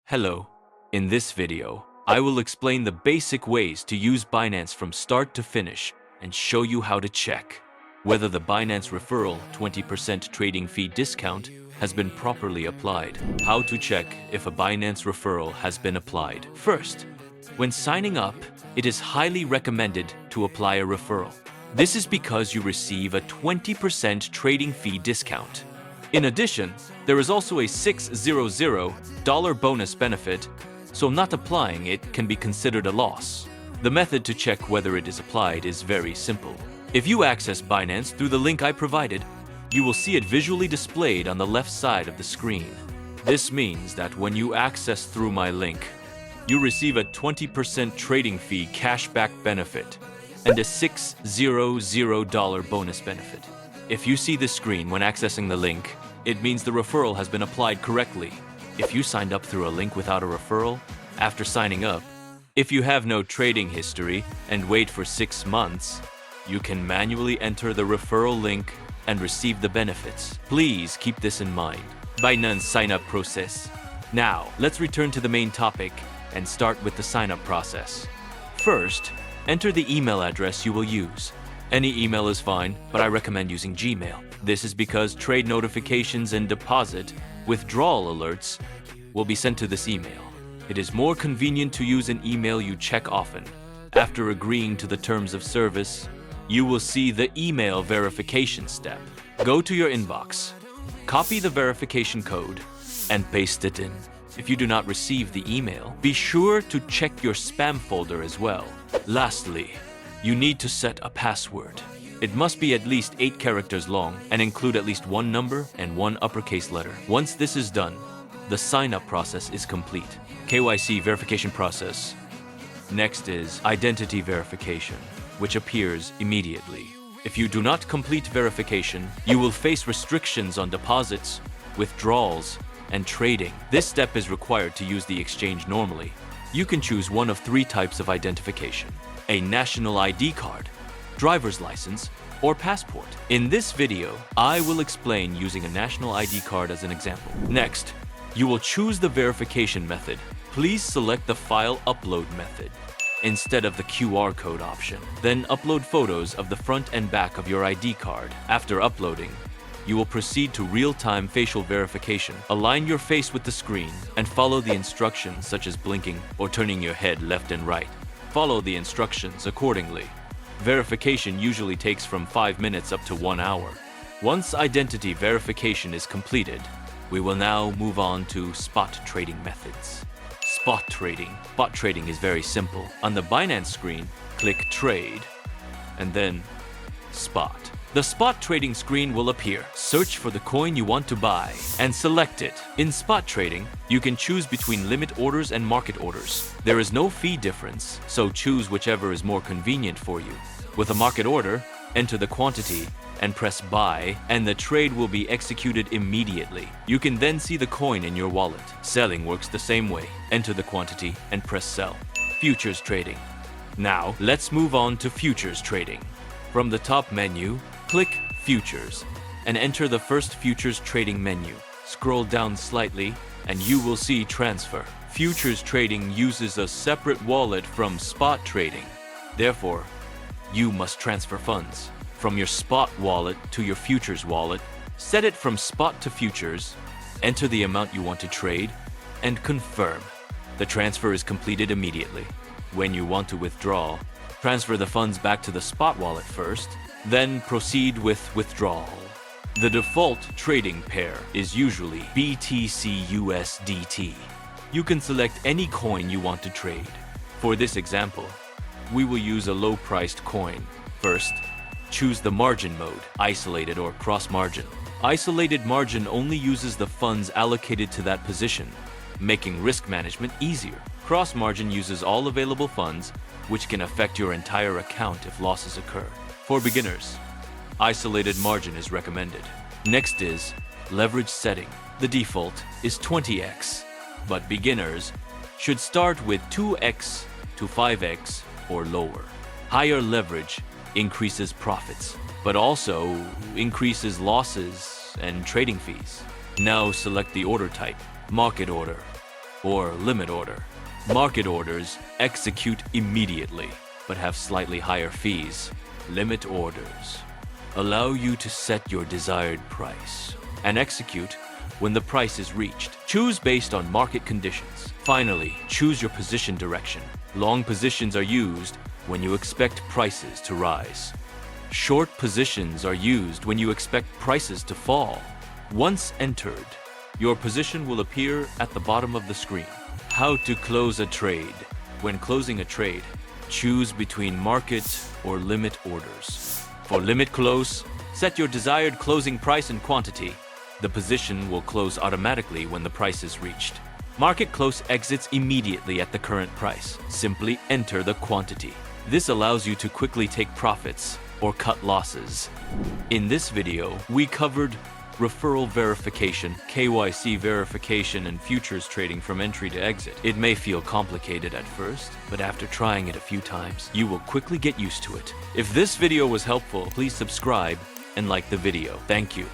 Hello. In this video, I will explain the basic ways to use Binance from start to finish and show you how to check whether the Binance referral 20% trading fee discount has been properly applied. How to check if a Binance referral has been applied. First, when signing up, it is highly recommended to apply a referral. This is because you receive a 20% trading fee discount. In addition, there is also a $600 bonus benefit, so not applying it can be considered a loss. The method to check whether it is applied is very simple. If you access Binance through the link I provided, you will see it visually displayed on the left side of the screen. This means that when you access through my link, you receive a 20% trading fee cashback benefit and a $600 bonus benefit. If you see this screen when accessing the link, it means the referral has been applied correctly. If you signed up through a link without a referral, after signing up, if you have no trading history and wait for 6 months, you can manually enter the referral link and receive the benefits. Please keep this in mind. Binance sign-up process. Now, let's return to the main topic and start with the sign-up process. First, enter the email address you will use. Any email is fine, but I recommend using Gmail. This is because trade notifications and deposit withdrawal alerts will be sent to this email. It is more convenient to use an email you check often. After agreeing to the terms of service, you will see the email verification step. Go to your inbox, copy the verification code, and paste it in. If you do not receive the email, be sure to check your spam folder as well. Lastly, you need to set a password. It must be at least 8 characters long and include at least 1 number and 1 uppercase letter. Once this is done, the sign-up process is complete. KYC verification process. Next is identity verification, which appears immediately. If you do not complete verification, you will face restrictions on deposits, withdrawals, and trading. This step is required to use the exchange normally. You can choose one of 3 types of identification: a national ID card, driver's license, or passport. In this video, I will explain using a national ID card as an example. Next, you will choose the verification method. Please select the file upload method instead of the QR code option. Then upload photos of the front and back of your ID card. After uploading, you will proceed to real-time facial verification. Align your face with the screen and follow the instructions such as blinking or turning your head left and right. Follow the instructions accordingly. Verification usually takes from 5 minutes up to 1 hour. Once identity verification is completed, we will now move on to spot trading methods. Spot trading. Spot trading is very simple. On the Binance screen, click Trade and then Spot. The spot trading screen will appear. Search for the coin you want to buy and select it. In spot trading, you can choose between limit orders and market orders. There is no fee difference, so choose whichever is more convenient for you. With a market order, enter the quantity and press buy, and the trade will be executed immediately. You can then see the coin in your wallet. Selling works the same way. Enter the quantity and press sell. Futures trading. Now, let's move on to futures trading. From the top menu, click Futures and enter the first futures trading menu. Scroll down slightly and you will see Transfer. Futures trading uses a separate wallet from spot trading. Therefore, you must transfer funds from your spot wallet to your futures wallet. Set it from spot to futures, enter the amount you want to trade, and confirm. The transfer is completed immediately. When you want to withdraw, transfer the funds back to the spot wallet first, then proceed with withdrawal. The default trading pair is usually BTC/USDT. You can select any coin you want to trade. For this example, we will use a low-priced coin. First, choose the margin mode, isolated or cross-margin. Isolated margin only uses the funds allocated to that position, making risk management easier. Cross-margin uses all available funds, which can affect your entire account if losses occur. For beginners, isolated margin is recommended. Next is leverage setting. The default is 20x, but beginners should start with 2x to 5x or lower. Higher leverage increases profits, but also increases losses and trading fees. Now select the order type, market order. or limit order. Market orders execute immediately, but have slightly higher fees. Limit orders allow you to set your desired price and execute when the price is reached. Choose based on market conditions. Finally, choose your position direction. Long positions are used when you expect prices to rise. Short positions are used when you expect prices to fall. Once entered, your position will appear at the bottom of the screen. How to close a trade. When closing a trade, choose between market or limit orders. For limit close, set your desired closing price and quantity. The position will close automatically when the price is reached. Market close exits immediately at the current price. Simply enter the quantity. This allows you to quickly take profits or cut losses. In this video, we covered referral verification, KYC verification, and futures trading from entry to exit. It may feel complicated at first, but after trying it a few times, you will quickly get used to it. If this video was helpful, please subscribe and like the video. Thank you.